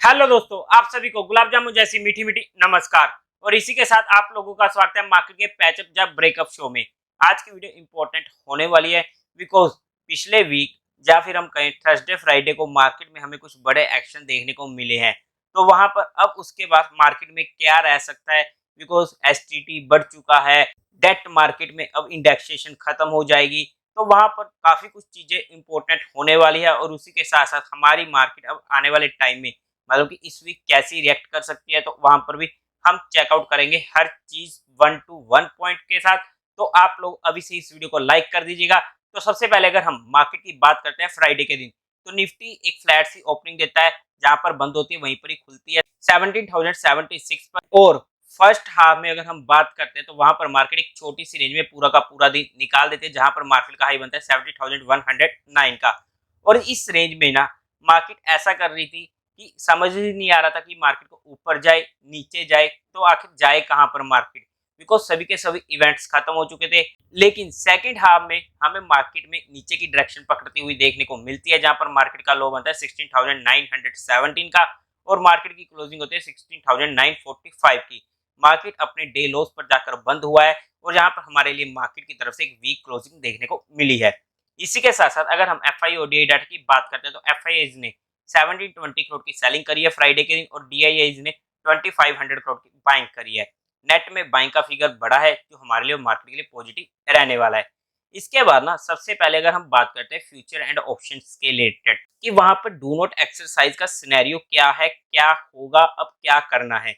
Hello दोस्तों, आप सभी को गुलाब जामुन जैसी मीठी मीठी नमस्कार। और इसी के साथ आप लोगों का स्वागत है मार्केट के पैचअप या ब्रेकअप शो में। आज की वीडियो इंपॉर्टेंट होने वाली है बिकॉज पिछले वीक या फिर हम कहें थर्सडे फ्राइडे को मार्केट में हमें कुछ बड़े एक्शन देखने को मिले हैं। तो वहां पर अब उसके बाद मार्केट में क्या रह सकता है, बिकॉज एसटीटी बढ़ चुका है, डेट मार्केट में अब इंडेक्सेशन खत्म हो जाएगी। तो वहां पर काफी कुछ चीजें इंपॉर्टेंट होने वाली है और उसी के साथ साथ हमारी मार्केट अब आने वाले टाइम में मतलब कि इस वीक कैसी रिएक्ट कर सकती है, तो वहां पर भी हम चेकआउट करेंगे हर चीज 1 to 1 पॉइंट के साथ। तो आप लोग अभी से इस वीडियो को लाइक कर दीजिएगा। तो सबसे पहले अगर हम मार्केट की बात करते हैं फ्राइडे के दिन, तो निफ्टी एक फ्लैट सी ओपनिंग देता है, जहां पर बंद होती है वहीं पर ही खुलती है 17,076 पर। और फर्स्ट हाफ में अगर हम बात करते हैं तो वहां पर मार्केट एक छोटी सी रेंज में पूरा का पूरा दिन निकाल देते हैं, जहां पर मार्केट का हाई बनता है 70,109 का। और इस रेंज में ना मार्केट ऐसा कर रही थी कि समझ ही नहीं आ रहा था कि मार्केट को ऊपर जाए नीचे जाए, तो आखिर जाए कहां पर मार्केट, बिकॉज सभी के सभी इवेंट्स खत्म हो चुके थे। लेकिन सेकंड हाफ में हमें मार्केट में नीचे की डायरेक्शन पकड़ती हुई देखने को मिलती है, जहां पर मार्केट का लो बनता है 16,917 का और मार्केट की क्लोजिंग होती है 16,945 की। मार्केट अपने डे लोस पर जाकर बंद हुआ है और जहां पर हमारे लिए मार्केट की तरफ से एक वीक क्लोजिंग देखने को मिली है। इसी के साथ साथ अगर हम एफ आई डाटा की बात करते हैं तो एफ ने 1720 करोड़ की सेलिंग करी है फ्राइडे के दिन और डीआईआईज ने 2500 करोड़ की बाइंग करी है। नेट में बाइंग का फिगर बड़ा है जो हमारे लिए मार्केट के लिए पॉजिटिव रहने वाला है। इसके बाद ना सबसे पहले अगर हम बात करते हैं फ्यूचर एंड ऑप्शंस के रिलेटेड कि वहां पर डू नॉट एक्सरसाइज का सिनेरियो क्या है, क्या होगा, अब क्या करना है।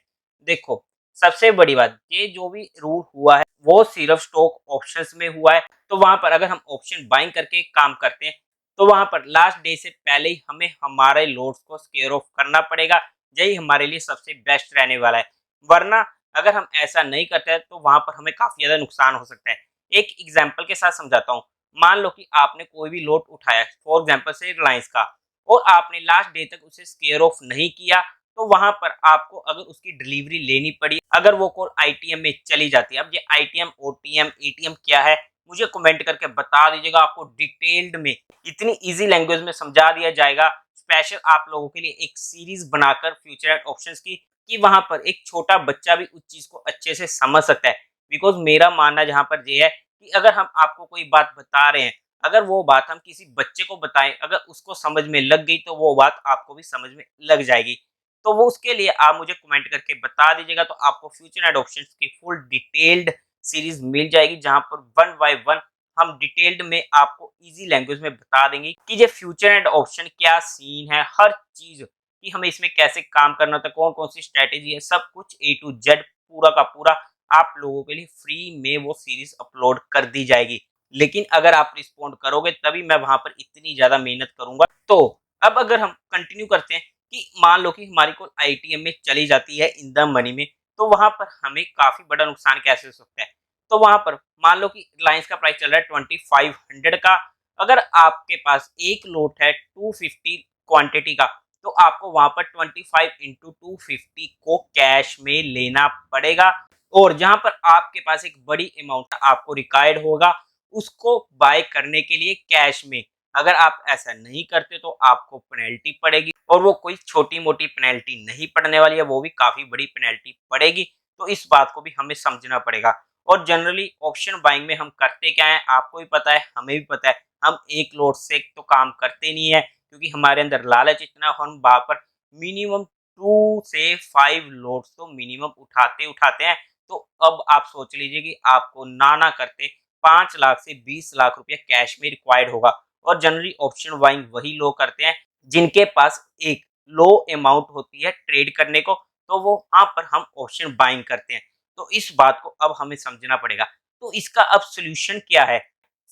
देखो, सबसे बड़ी बात, ये जो भी रूल हुआ है वो सिर्फ स्टॉक ऑप्शंस में हुआ है। तो वहां पर अगर हम ऑप्शन बाइंग करके काम करते हैं तो वहां पर लास्ट डे से पहले ही हमें हमारे लोड्स को स्केयर ऑफ करना पड़ेगा। यही हमारे लिए सबसे बेस्ट रहने वाला है। वरना अगर हम ऐसा नहीं करते हैं तो वहां पर हमें काफी ज्यादा नुकसान हो सकता है। एक एग्जांपल के साथ समझाता हूँ। मान लो कि आपने कोई भी लोड उठाया, फॉर एग्जांपल से रिलायंस का, और आपने लास्ट डे तक उसे स्केयर ऑफ नहीं किया, तो वहां पर आपको अगर उसकी डिलीवरी लेनी पड़ी, अगर वो कॉल आईटीएम में चली जाती है। अब ये आईटीएम ओटीएम एटीएम क्या है, मुझे कमेंट करके बता दीजिएगा। आपको डिटेल्ड में इतनी इजी लैंग्वेज में समझा दिया जाएगा, स्पेशल आप लोगों के लिए एक सीरीज बनाकर फ्यूचर एंड ऑप्शंस की, कि वहां पर एक छोटा बच्चा भी उस चीज को अच्छे से समझ सकता है। बिकॉज मेरा मानना जहां पर ये है कि अगर हम आपको कोई बात बता रहे हैं, अगर वो बात हम किसी बच्चे को बताएं, अगर उसको समझ में लग गई तो वो बात आपको भी समझ में लग जाएगी। तो वो उसके लिए आप मुझे कमेंट करके बता दीजिएगा, तो आपको फ्यूचर एंड ऑप्शंस की फुल डिटेल्ड सीरीज मिल जाएगी, जहां पर वन बाय वन हम डिटेल्ड में आपको इजी लैंग्वेज में बता देंगे कि ये फ्यूचर एंड ऑप्शन क्या सीन है, हर चीज कि हमें इसमें कैसे काम करना था, कौन कौन सी स्ट्रेटेजी है, सब कुछ ए टू जेड पूरा का पूरा आप लोगों के लिए फ्री में वो सीरीज अपलोड कर दी जाएगी। लेकिन अगर आप रिस्पॉन्ड करोगे तभी मैं वहां पर इतनी ज्यादा मेहनत करूंगा। तो अब अगर हम कंटिन्यू करते हैं कि मान लो कि हमारी कॉल आईटीएम में चली जाती है इन द मनी में, तो वहां पर हमें काफी बड़ा नुकसान कैसे हो सकता है। तो वहां पर मान लो कि रिलायंस का प्राइस चल रहा है 2500 का, अगर आपके पास एक लोट है 250 क्वांटिटी का, तो आपको वहां पर 25 इंटू 250 को कैश में लेना पड़ेगा। और जहां पर आपके पास एक बड़ी अमाउंट आपको रिक्वायर्ड होगा उसको बाय करने के लिए कैश में, अगर आप ऐसा नहीं करते तो आपको पेनल्टी पड़ेगी, और वो कोई छोटी मोटी पेनल्टी नहीं पड़ने वाली है, वो भी काफी बड़ी पेनल्टी पड़ेगी। तो इस बात को भी हमें समझना पड़ेगा। और जनरली ऑप्शन बाइंग में हम करते क्या है, आपको भी पता है, हमें भी पता है, हम एक लोड से तो काम करते नहीं है, क्योंकि हमारे अंदर लालच इतना, हम वहां पर मिनिमम 2 से 5 लोड्स तो मिनिमम उठाते उठाते हैं। तो अब आप सोच लीजिए कि आपको ना करते 5 लाख से 20 लाख रुपया कैश में रिक्वायर्ड होगा। और जनरली ऑप्शन बाइंग वही लोग करते हैं जिनके पास एक लो अमाउंट होती है ट्रेड करने को, तो वो वहां पर हम ऑप्शन बाइंग करते हैं। तो इस बात को अब हमें समझना पड़ेगा। तो इसका अब सोल्यूशन क्या है,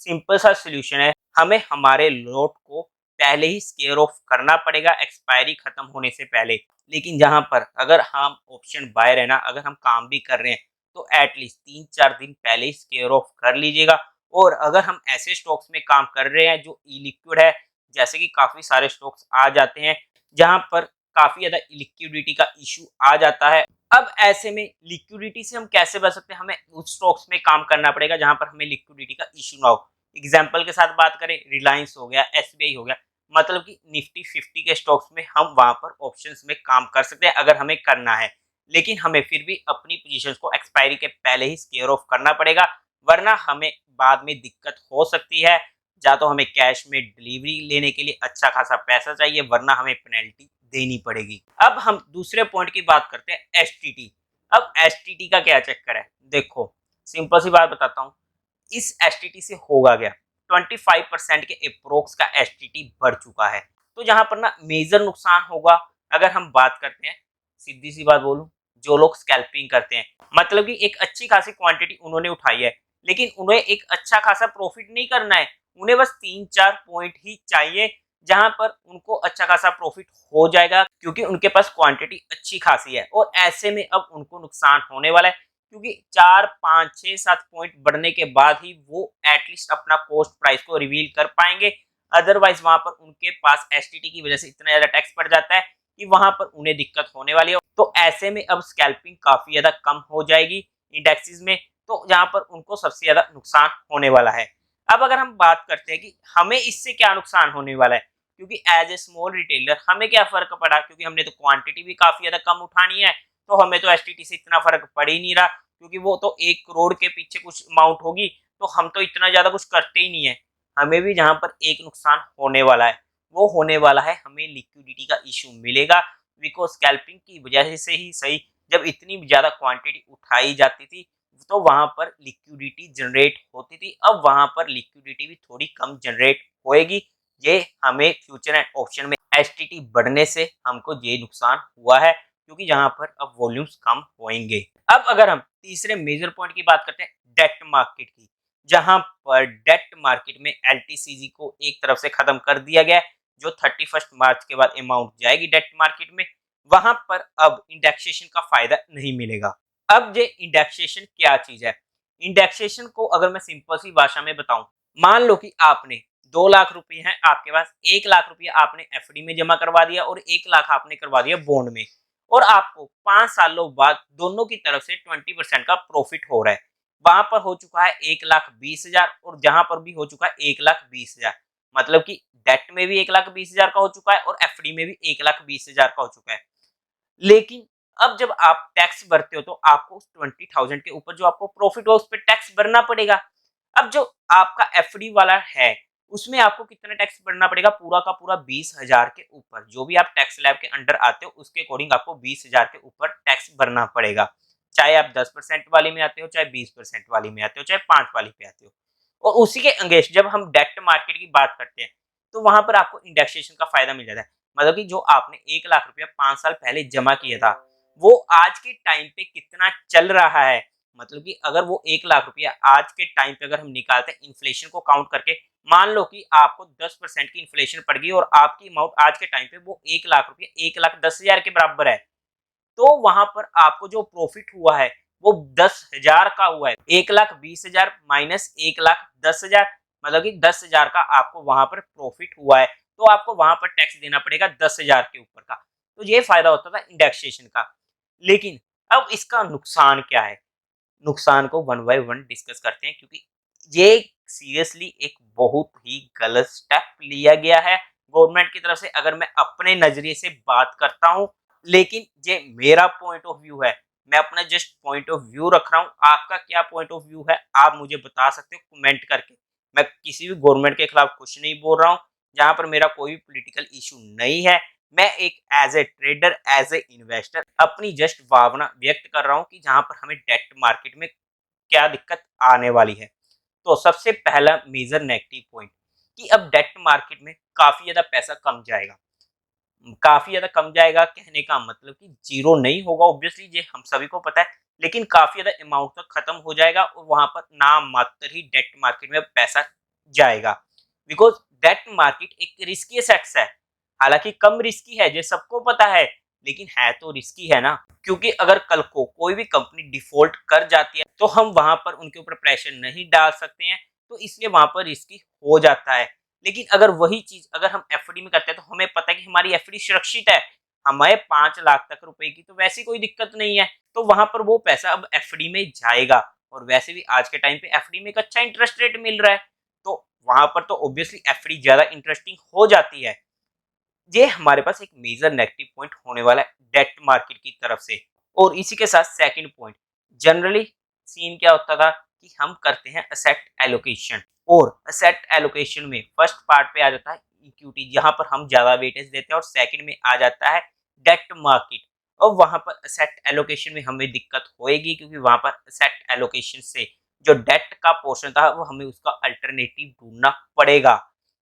सिंपल सा सोल्यूशन है, हमें हमारे लोट को पहले ही स्केयर ऑफ करना पड़ेगा एक्सपायरी खत्म होने से पहले। लेकिन जहां पर अगर हम ऑप्शन बायर है ना, अगर हम काम भी कर रहे हैं, तो एटलीस्ट 3-4 दिन पहले ही स्केयर ऑफ कर लीजिएगा। और अगर हम ऐसे स्टॉक्स में काम कर रहे हैं जो ई लिक्विड है, जैसे कि काफी सारे स्टॉक्स आ जाते हैं जहां पर काफी ज्यादा लिक्विडिटी का इशू आ जाता है। अब ऐसे में लिक्विडिटी से हम कैसे बच सकते हैं, हमें उस स्टॉक्स में काम करना पड़ेगा जहां पर हमें लिक्विडिटी का इशू ना हो। एग्जाम्पल के साथ बात करें, रिलायंस हो गया, एसबीआई हो गया, मतलब कि निफ्टी 50 के स्टॉक्स में हम वहां पर ऑप्शंस में काम कर सकते हैं अगर हमें करना है, लेकिन हमें फिर भी अपनी पोजीशंस को एक्सपायरी के पहले ही स्केयर ऑफ करना पड़ेगा, वरना हमें बाद में दिक्कत हो सकती है। या तो हमें कैश में डिलीवरी लेने के लिए अच्छा खासा पैसा चाहिए, वरना हमें पेनल्टी देनी पड़ेगी। अब हम दूसरे पॉइंट की बात करते हैं, एसटीटी। अब एसटीटी का क्या चक्कर है, देखो सिंपल सी बात बताता हूँ। इस एसटीटी से होगा क्या, 25% के अप्रोक्स का एसटीटी बढ़ चुका है। तो जहां पर ना मेजर नुकसान होगा, अगर हम बात करते हैं, सीधी सी बात बोलूं, जो लोग स्कैल्पिंग करते हैं, मतलब कि एक अच्छी खासी क्वांटिटी उन्होंने उठाई है, लेकिन उन्हें एक अच्छा खासा प्रॉफिट नहीं करना है, उन्हें बस 3-4 पॉइंट ही चाहिए जहां पर उनको अच्छा खासा प्रॉफिट हो जाएगा, क्योंकि उनके पास क्वांटिटी अच्छी खासी है। और ऐसे में अब उनको नुकसान होने वाला है, क्योंकि 4, 5, 6, 7 पॉइंट बढ़ने के बाद ही वो एटलीस्ट अपना कॉस्ट प्राइस को रिवील कर पाएंगे। अदरवाइज वहां पर उनके पास एसटीटी की वजह से इतना ज्यादा टैक्स पड़ जाता है कि वहां पर उन्हें दिक्कत होने वाली है। तो ऐसे में अब स्कैल्पिंग काफी ज्यादा कम हो जाएगी इंडेक्सेस में, तो जहां पर उनको सबसे ज्यादा नुकसान होने वाला है। अब अगर हम बात करते हैं कि हमें इससे क्या नुकसान होने वाला है, क्योंकि एज ए स्मॉल रिटेलर हमें क्या फर्क पड़ा, क्योंकि हमने तो क्वांटिटी भी काफी ज्यादा कम उठानी है, तो हमें तो एसटीटी से इतना फर्क पड़ ही नहीं रहा, क्योंकि वो तो 1 करोड़ के पीछे कुछ अमाउंट होगी, तो हम तो इतना ज्यादा कुछ करते ही नहीं है। हमें भी जहां पर एक नुकसान होने वाला है, वो होने वाला है हमें लिक्विडिटी का इशू मिलेगा, बिकॉज स्कैल्पिंग की वजह से ही सही, जब इतनी ज्यादा क्वांटिटी उठाई जाती थी तो वहां पर लिक्विडिटी जनरेट होती थी, अब वहां पर लिक्विडिटी भी थोड़ी कम जनरेट होएगी। ये हमें फ्यूचर एंड ऑप्शन में एसटीटी बढ़ने से हमको ये नुकसान हुआ है, क्योंकि यहाँ पर अब वॉल्यूम्स कम होंगे। अब अगर हम तीसरे मेजर पॉइंट की बात करते हैं, डेट मार्केट की, जहां पर डेट मार्केट में एलटीसीजी को एक तरफ से खत्म कर दिया गया है, जो 31 मार्च के बाद अमाउंट जाएगी डेट मार्केट में, वहां पर अब इंडेक्सेशन का फायदा नहीं मिलेगा। अब ये इंडेक्सेशन क्या चीज है, इंडेक्सेशन को अगर मैं सिंपल सी भाषा में बताऊं, मान लो कि आपने 2 लाख रुपए हैं आपके पास, 1 लाख रुपया आपने एफडी में जमा करवा दिया और 1 लाख आपने करवा दिया बॉन्ड में, और आपको 5 सालों बाद दोनों की तरफ से 20% का प्रॉफिट हो रहा है। वहां पर हो चुका है 1,20,000 और जहां पर भी हो चुका है 1,20,000, मतलब कि डेट में भी 1,20,000 का हो चुका है और एफडी में भी 1,20,000 का हो चुका है। लेकिन अब जब आप टैक्स भरते हो तो आपको उस 20,000 के ऊपर जो आपको प्रॉफिट हो उस पर टैक्स भरना पड़ेगा। अब जो आपका एफडी वाला है उसमें आपको कितना टैक्स भरना पड़ेगा, पूरा का पूरा 20,000 के ऊपर, जो भी आप टैक्स स्लैब के अंडर आते हो उसके अकॉर्डिंग आपको 20,000 के ऊपर टैक्स भरना पड़ेगा। चाहे आप 10% वाली में आते हो, चाहे 20% वाली में आते हो, चाहे 5 वाली पे आते हो। और उसी के अंगेंस्ट जब हम डेट मार्केट की बात करते हैं तो वहां पर आपको इंडेक्सेशन का फायदा मिल जाता है, मतलब कि जो आपने 1 लाख रुपया 5 साल पहले जमा किया था वो आज के टाइम पे कितना चल रहा है, मतलब कि अगर वो 1 लाख रुपया आज के टाइम पे अगर हम निकालते हैं इन्फ्लेशन को काउंट करके, मान लो कि आपको 10% की इन्फ्लेशन पड़ गई और आपकी अमाउंट आज के टाइम पे वो 1 लाख रुपया 1,10,000 के बराबर है, तो वहां पर आपको जो प्रॉफिट हुआ है वो 10,000 का हुआ है। 1,20,000 माइनस 1,10,000, मतलब कि 10,000 का आपको वहां पर प्रॉफिट हुआ है, तो आपको वहां पर टैक्स देना पड़ेगा 10,000 के ऊपर का। तो ये फायदा होता था इंडेक्सेशन का। लेकिन अब इसका नुकसान क्या है, नुकसान को वन बाय वन डिस्कस करते हैं, क्योंकि ये सीरियसली एक बहुत ही गलत स्टेप लिया गया है गवर्नमेंट की तरफ से, अगर मैं अपने नजरिए से बात करता हूं। लेकिन ये मेरा पॉइंट ऑफ व्यू है, मैं अपना जस्ट पॉइंट ऑफ व्यू रख रहा हूं, आपका क्या पॉइंट ऑफ व्यू है आप मुझे बता सकते हो कमेंट करके। मैं किसी भी गवर्नमेंट के खिलाफ कुछ नहीं बोल रहा हूं, जहां पर मेरा कोई भी पॉलिटिकल इशू नहीं है, मैं एक as a trader as a investor अपनी जस्ट भावना व्यक्त कर रहा हूं कि जहां पर हमें डेट मार्केट में क्या दिक्कत आने वाली है। तो सबसे पहला मेजर नेगेटिव पॉइंट कि अब डेट मार्केट में काफी ज्यादा पैसा कम जाएगा, काफी ज्यादा कम जाएगा कहने का मतलब कि जीरो नहीं होगा, ऑब्वियसली ये हम सभी को पता है, लेकिन काफी ज्यादा अमाउंट तक खत्म हो जाएगा और वहां पर नाम मात्र ही डेट मार्केट में पैसा जाएगा, बिकॉज डेट मार्केट एक रिस्की एसेट्स है। हालांकि कम रिस्की है ये सबको पता है, लेकिन है तो रिस्की है ना, क्योंकि अगर कल को कोई भी कंपनी डिफॉल्ट कर जाती है तो हम वहां पर उनके ऊपर प्रेशर नहीं डाल सकते हैं, तो इसलिए वहां पर रिस्की हो जाता है। लेकिन अगर वही चीज अगर हम एफडी में करते हैं तो हमें पता है कि हमारी एफडी सुरक्षित है, हमें 5 लाख तक रुपए की तो वैसी कोई दिक्कत नहीं है, तो वहां पर वो पैसा अब एफडी में जाएगा, और वैसे भी आज के टाइम पे एफडी में एक अच्छा इंटरेस्ट रेट मिल रहा है, तो वहां पर तो ऑब्वियसली एफडी ज्यादा इंटरेस्टिंग हो जाती है। ये हमारे पास एक मेजर नेगेटिव पॉइंट होने वाला है डेट मार्केट की तरफ से। और इसी के साथ सेकंड पॉइंट, जनरली सीन क्या होता था कि हम करते हैं असेट एलोकेशन, और असेट एलोकेशन में फर्स्ट पार्ट पे आ जाता है इक्विटी, जहां पर हम ज्यादा वेटेज देते हैं, और सेकंड में आ जाता है डेट मार्केट। और वहां पर असेट एलोकेशन में हमें दिक्कत होएगी, क्योंकि वहां पर असेट एलोकेशन से जो डेट का पोर्शन था वो हमें उसका अल्टरनेटिव ढूंढना पड़ेगा,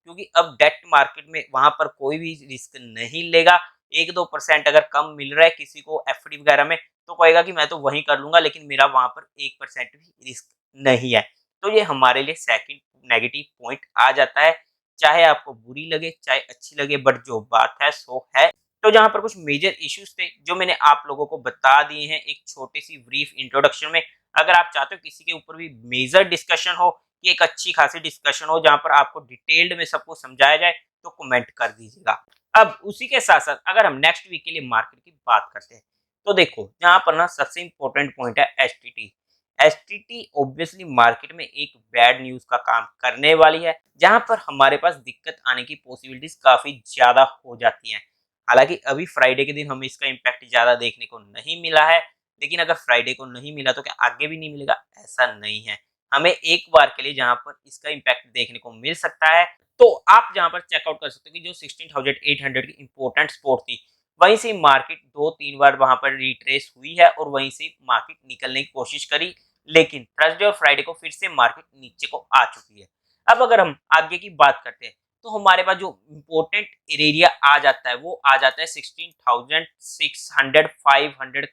क्योंकि अब डेट मार्केट में वहां पर कोई भी रिस्क नहीं लेगा। 1-2% अगर कम मिल रहा है किसी को एफडी वगैरह में, तो कहेगा कि मैं तो वहीं कर लूंगा, लेकिन मेरा वहां पर 1% भी रिस्क नहीं है। तो ये हमारे लिए सेकंड नेगेटिव पॉइंट आ जाता है, चाहे आपको बुरी लगे चाहे अच्छी लगे, बट जो बात है सो है। तो जहां पर कुछ मेजर इश्यूज थे जो मैंने आप लोगों को बता दिए हैं एक छोटी सी ब्रीफ इंट्रोडक्शन में। अगर आप चाहते हो किसी के ऊपर भी मेजर डिस्कशन हो, कि एक अच्छी खासी डिस्कशन हो जहां पर आपको डिटेल्ड में सब कुछ समझाया जाए, तो कमेंट कर दीजिएगा। अब उसी के साथ साथ अगर हम नेक्स्ट वीक के लिए मार्केट की बात करते हैं, तो देखो यहाँ पर ना सबसे इंपॉर्टेंट पॉइंट है एसटीटी। एसटीटी ऑब्वियसली मार्केट में एक बैड न्यूज का काम करने वाली है, जहां पर हमारे पास दिक्कत आने की पॉसिबिलिटीज काफी ज्यादा हो जाती हैं। हालांकि अभी फ्राइडे के दिन हमें इसका इम्पैक्ट ज्यादा देखने को नहीं मिला है, लेकिन अगर फ्राइडे को नहीं मिला तो क्या आगे भी नहीं मिलेगा? ऐसा नहीं है। हमें एक बार के लिए जहां पर इसका इम्पैक्ट देखने को मिल सकता है, तो आप जहां पर चेकआउट कर सकते हो कि जो 16,800 की इंपॉर्टेंट सपोर्ट थी, वहीं से मार्केट 2-3 बार वहां पर रिट्रेस हुई है, और वहीं से मार्केट निकलने की कोशिश करी, लेकिन थर्सडे और फ्राइडे को फिर से मार्केट नीचे को आ चुकी है। अब अगर हम आगे की बात करते हैं, तो हमारे पास जो इम्पोर्टेंट एरिया आ जाता है वो आ जाता है 16,600 500।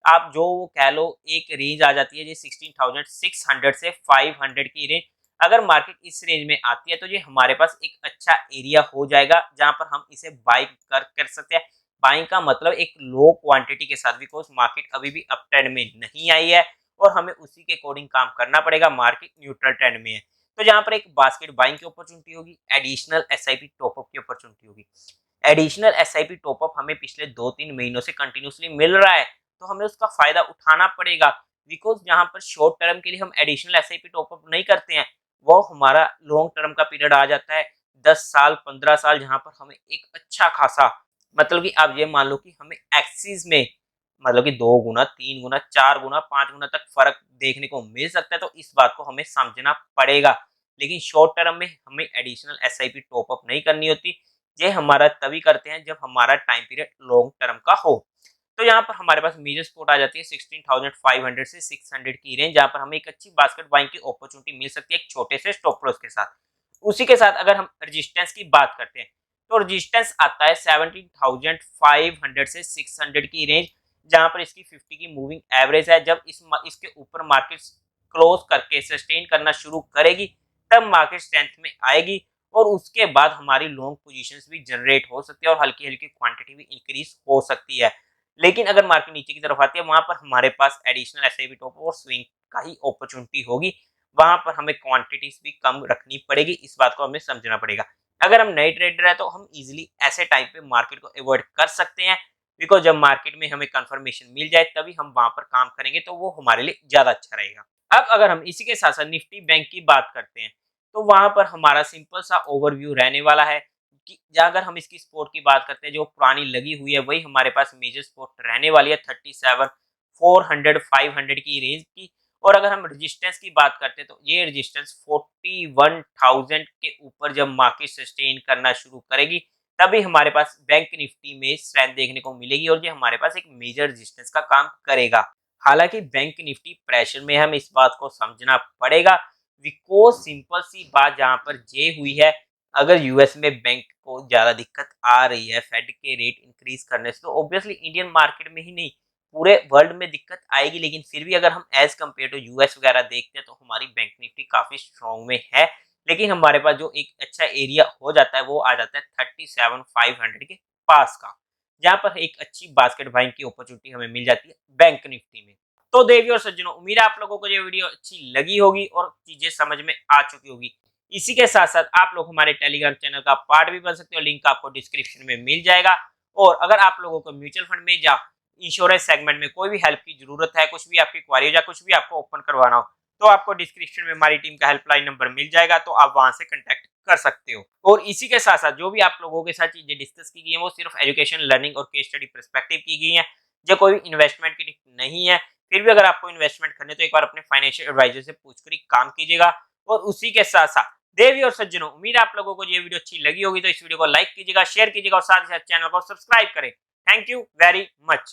आप जो कह लो एक रेंज आ जाती है, ये 16,600 से 500 की रेंज। अगर मार्केट इस रेंज में आती है तो ये हमारे पास एक अच्छा एरिया हो जाएगा, जहां पर हम इसे बाई कर सकते हैं। बाइंग का मतलब एक लो क्वांटिटी के साथ, बिकॉज मार्केट अभी भी अप ट्रेंड में नहीं आई है, और हमें उसी के अकॉर्डिंग काम करना पड़ेगा। मार्केट न्यूट्रल ट्रेंड में है, तो जहां पर एक बास्केट बाइंग की अपॉर्चुनिटी होगी, एडिशनल एसआईपी टॉपअप की अपॉर्चुनिटी होगी। एडिशनल एसआईपी टॉपअप हमें पिछले 2-3 महीनों से कंटिन्यूसली मिल रहा है, तो हमें उसका फायदा उठाना पड़ेगा। बिकॉज जहां पर शॉर्ट टर्म के लिए हम एडिशनल एसआईपी टॉपअप नहीं करते हैं, वो हमारा लॉन्ग टर्म का पीरियड आ जाता है 10 साल 15 साल, जहां पर हमें एक अच्छा खासा, मतलब कि आप ये मान लो कि हमें एक्सिस में, मतलब कि 2 गुना 3 गुना 4 गुना 5 गुना तक फर्क देखने को मिल सकता है। तो इस बात को हमें समझना पड़ेगा। लेकिन शॉर्ट टर्म में हमें एडिशनल एसआईपी टॉपअप नहीं करनी होती। ये हमारा तभी करते हैं जब हमारा टाइम पीरियड लॉन्ग टर्म का हो। तो यहाँ पर हमारे पास मेजर सपोर्ट आ जाती है 16,500 से 600 की रेंज, जहाँ पर हमें एक अच्छी बास्केट बाइंग की अपॉर्चुनिटी मिल सकती है एक छोटे से स्टॉप लॉस के साथ। उसी के साथ अगर हम रेजिस्टेंस की बात करते हैं, तो रेजिस्टेंस आता है 17,500 से 600 की रेंज, जहां पर इसकी 50 की मूविंग एवरेज है। जब इसके ऊपर मार्केट क्लोज करके सस्टेन करना शुरू करेगी, तब मार्केट स्ट्रेंथ में आएगी, और उसके बाद हमारी लॉन्ग पोजीशंस भी जनरेट हो सकती है, और हल्की हल्की क्वांटिटी भी इंक्रीज हो सकती है। लेकिन अगर मार्केट नीचे की तरफ आती है, वहां पर हमारे पास एडिशनल एसआईपी टॉप और स्विंग का ही अपॉर्चुनिटी होगी। वहां पर हमें क्वांटिटीज भी कम रखनी पड़ेगी, इस बात को हमें समझना पड़ेगा। अगर हम नए ट्रेडर है तो हम इजीली ऐसे टाइम पे मार्केट को अवॉइड कर सकते हैं, बिकॉज जब मार्केट में हमें कंफर्मेशन मिल जाए तभी हम वहां पर काम करेंगे, तो वो हमारे लिए ज्यादा अच्छा रहेगा। अब अगर हम इसी के साथ साथ निफ्टी बैंक की बात करते हैं, तो वहां पर हमारा सिंपल सा ओवरव्यू रहने वाला है कि अगर हम इसकी सपोर्ट की बात करते हैं, जो पुरानी लगी हुई है वही हमारे पास मेजर सपोर्ट रहने वाली है 37,400 500 की रेंज की। और अगर हम रेजिस्टेंस की बात करते हैं, तो ये रेजिस्टेंस 41,000 के ऊपर जब मार्केट सस्टेन करना शुरू करेगी, तभी हमारे पास बैंक निफ्टी में स्ट्रेंथ देखने को मिलेगी, और ये हमारे पास एक मेजर रेजिस्टेंस का काम करेगा। हालांकि बैंक निफ्टी प्रेशर में, हम इस बात को समझना पड़ेगा, बिकॉज सिंपल सी बात जहां पर ये हुई है, अगर यूएस में बैंक को ज्यादा दिक्कत आ रही है फेड के रेट इंक्रीज करने से, तो ऑब्वियसली इंडियन मार्केट में ही नहीं पूरे वर्ल्ड में दिक्कत आएगी। लेकिन फिर भी अगर हम एज कम्पेयर टू यूएस वगैरह देखते हैं, तो हमारी बैंक निफ्टी काफी स्ट्रॉन्ग में है। लेकिन हमारे पास जो एक अच्छा एरिया हो जाता है वो आ जाता है 37,500 के पास का, जहां पर एक अच्छी बास्केट बाइंग की अपॉर्चुनिटी हमें मिल जाती है बैंक निफ्टी में। तो देवी और सज्जनों, उम्मीद है आप लोगों को ये वीडियो अच्छी लगी होगी और चीजें समझ में आ चुकी होगी। इसी के साथ साथ आप लोग हमारे टेलीग्राम चैनल का पार्ट भी बन सकते हो, लिंक आपको डिस्क्रिप्शन में मिल जाएगा। और अगर आप लोगों को म्यूचुअल फंड में या इंश्योरेंस सेगमेंट में कोई भी हेल्प की जरूरत है, कुछ भी आपकी क्वारी या कुछ भी आपको ओपन करवाना हो, तो आपको डिस्क्रिप्शन में हमारी टीम का हेल्पलाइन नंबर मिल जाएगा, तो आप वहां से कांटेक्ट कर सकते हो। और इसी के साथ साथ जो भी आप लोगों के साथ चीजें डिस्कस की गई है वो सिर्फ एजुकेशन, लर्निंग और केस स्टडी पर्सपेक्टिव की गई है, जो कोई इन्वेस्टमेंट की नहीं है। फिर भी अगर आपको इन्वेस्टमेंट करने तो एक बार अपने फाइनेंशियल एडवाइजर से पूछकर ही काम कीजिएगा। और उसी के साथ साथ देवी और सज्जनों, उम्मीद आप लोगों को ये वीडियो अच्छी लगी होगी, तो इस वीडियो को लाइक कीजिएगा, शेयर कीजिएगा और साथ ही साथ चैनल को सब्सक्राइब करें। Thank you very much.